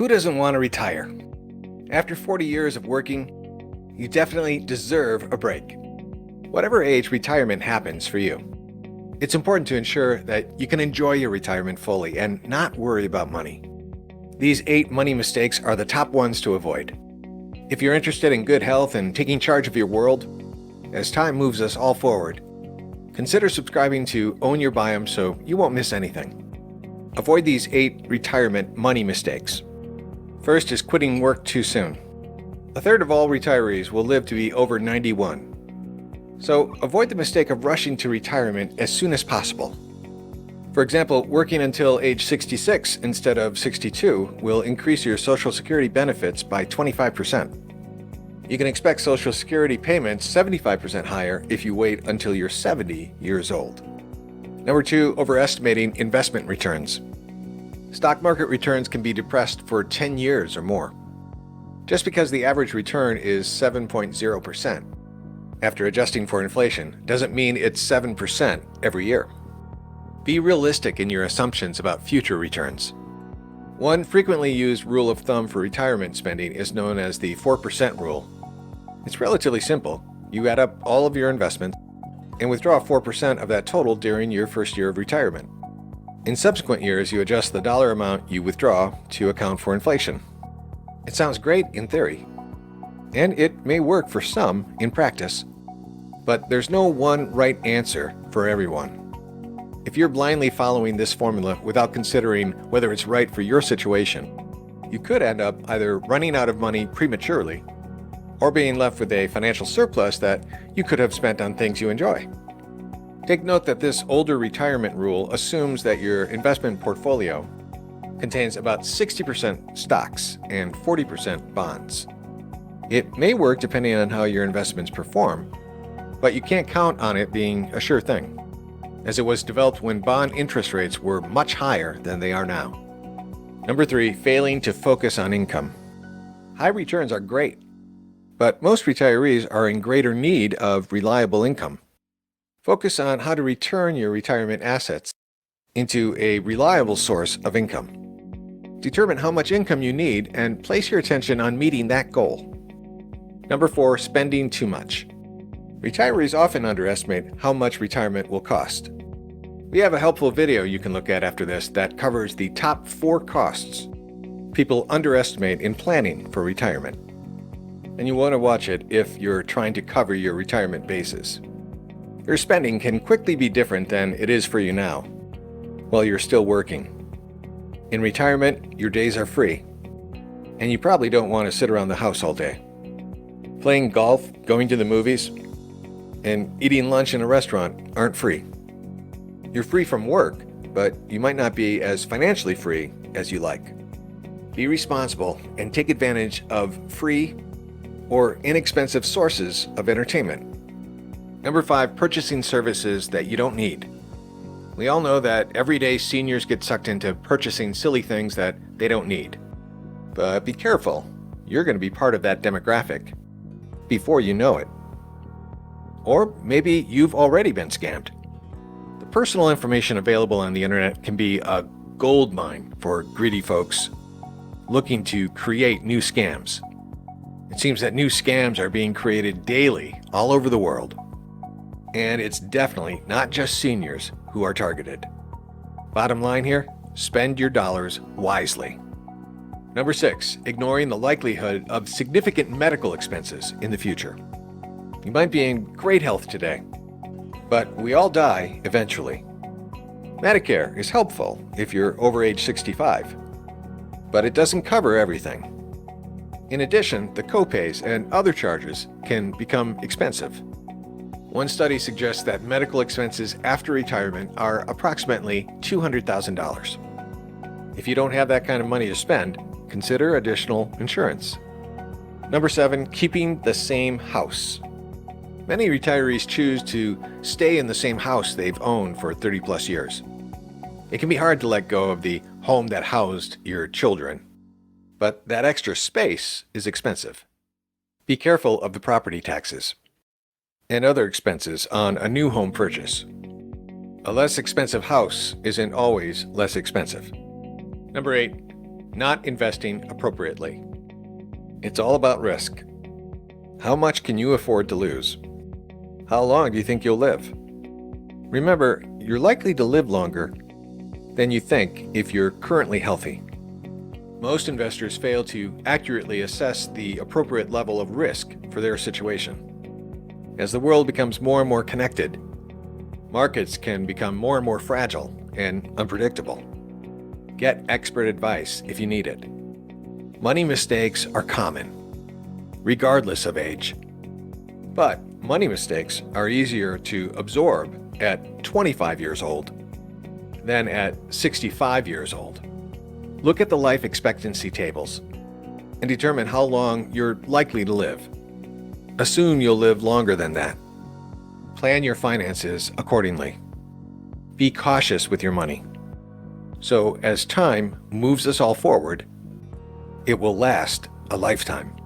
Who doesn't want to retire? After 40 years of working, you definitely deserve a break. Whatever age retirement happens for you, it's important to ensure that you can enjoy your retirement fully and not worry about money. These 8 money mistakes are the top ones to avoid. If you're interested in good health and taking charge of your world, as time moves us all forward, consider subscribing to Own Your Biome so you won't miss anything. Avoid these 8 retirement money mistakes. First is quitting work too soon. A third of all retirees will live to be over 91. So avoid the mistake of rushing to retirement as soon as possible. For example, working until age 66 instead of 62 will increase your Social Security benefits by 25%. You can expect Social Security payments 75% higher if you wait until you're 70 years old. Number 2, overestimating investment returns. Stock market returns can be depressed for 10 years or more. Just because the average return is 7.0% after adjusting for inflation doesn't mean it's 7% every year. Be realistic in your assumptions about future returns. One frequently used rule of thumb for retirement spending is known as the 4% rule. It's relatively simple. You add up all of your investments and withdraw 4% of that total during your first year of retirement. In subsequent years, you adjust the dollar amount you withdraw to account for inflation. It sounds great in theory, and it may work for some in practice, but there's no one right answer for everyone. If you're blindly following this formula without considering whether it's right for your situation, you could end up either running out of money prematurely or being left with a financial surplus that you could have spent on things you enjoy. Take note that this older retirement rule assumes that your investment portfolio contains about 60% stocks and 40% bonds. It may work depending on how your investments perform, but you can't count on it being a sure thing, as it was developed when bond interest rates were much higher than they are now. Number 3, failing to focus on income. High returns are great, but most retirees are in greater need of reliable income. Focus on how to return your retirement assets into a reliable source of income. Determine how much income you need and place your attention on meeting that goal. Number 4, spending too much. Retirees often underestimate how much retirement will cost. We have a helpful video you can look at after this that covers the top 4 costs people underestimate in planning for retirement. And you want to watch it if you're trying to cover your retirement bases. Your spending can quickly be different than it is for you now, while you're still working. In retirement, your days are free, and you probably don't want to sit around the house all day. Playing golf, going to the movies, and eating lunch in a restaurant aren't free. You're free from work, but you might not be as financially free as you like. Be responsible and take advantage of free or inexpensive sources of entertainment. Number 5, purchasing services that you don't need. We all know that every day seniors get sucked into purchasing silly things that they don't need. But be careful, you're going to be part of that demographic before you know it. Or maybe you've already been scammed. The personal information available on the internet can be a gold mine for greedy folks looking to create new scams. It seems that new scams are being created daily all over the world. And it's definitely not just seniors who are targeted. Bottom line here, spend your dollars wisely. Number 6, ignoring the likelihood of significant medical expenses in the future. You might be in great health today, but we all die eventually. Medicare is helpful if you're over age 65, but it doesn't cover everything. In addition, the copays and other charges can become expensive. One study suggests that medical expenses after retirement are approximately $200,000. If you don't have that kind of money to spend, consider additional insurance. Number 7, keeping the same house. Many retirees choose to stay in the same house they've owned for 30 plus years. It can be hard to let go of the home that housed your children, but that extra space is expensive. Be careful of the property taxes and other expenses on a new home purchase. A less expensive house isn't always less expensive. Number 8, not investing appropriately. It's all about risk. How much can you afford to lose? How long do you think you'll live? Remember, you're likely to live longer than you think if you're currently healthy. Most investors fail to accurately assess the appropriate level of risk for their situation. As the world becomes more and more connected, markets can become more and more fragile and unpredictable. Get expert advice if you need it. Money mistakes are common, regardless of age. But money mistakes are easier to absorb at 25 years old than at 65 years old. Look at the life expectancy tables and determine how long you're likely to live. Assume you'll live longer than that. Plan your finances accordingly. Be cautious with your money. So as time moves us all forward, it will last a lifetime.